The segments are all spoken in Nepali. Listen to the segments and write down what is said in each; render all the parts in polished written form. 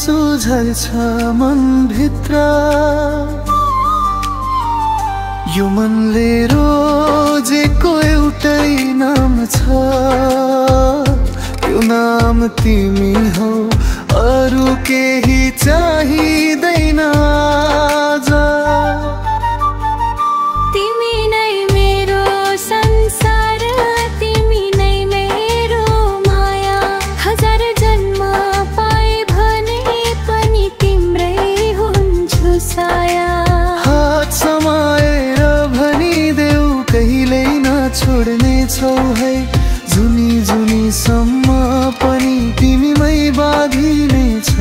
आँसु झल्छ मन भित्र यो मनले रोजेको एउटै नाम छ यो नाम तिमी हौ अरु केही चाहिँदैन आज तिमी नै मेरो संसार तिमी नै मेरो माया हजार जन्म पाए भने पनि तिम्रै हुन्छु साया हात समाएर भनिदेऊ कहिल्यै नछोड्ने छौ है जुनी जुनी सम्म पनि तिमीमै बाँधिने छ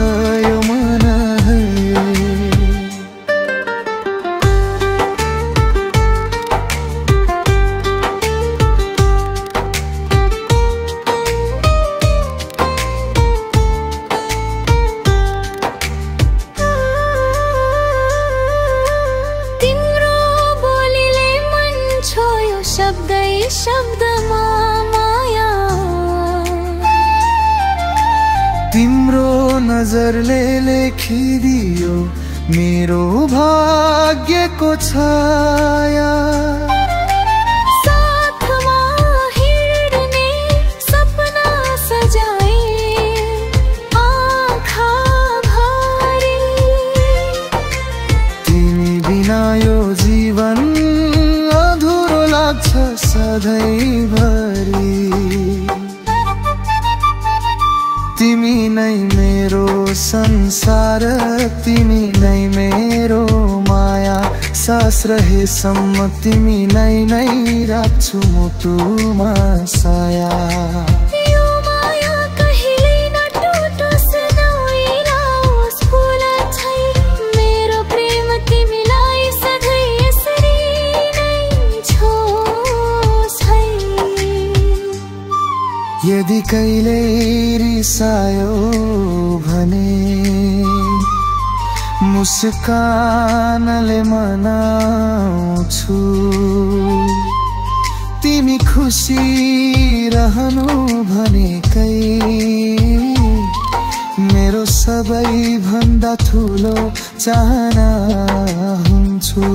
यो मन है तिम्रो बोलीले मन छोयो शब्दै शब्दमा माया तिम्रो नजरले लेखिदियो मेरो भाग्यको छाया साथमा हिँड्ने सपना सजाए आँखा भरी तिमी बिना यो जीवन अधुरो लाग्छ सधैँभरि तिमी नै मेरो संसार तिमी नै मेरो माया सास रहेसम्म तिमी नै राख्छु मुटुमा साया यो माया कहिल्यै नटुटोस् नउइराओस् फुल छै मेरो प्रेम तिमीलाई सधैँ यसरी नै छोस् है यदि कहिल्यै रिसायो भने मुस्कानले मनाउँछु तिमी खुसी रहनु भनेकै मेरो सबैभन्दा ठुलो चाहना हुन्छु।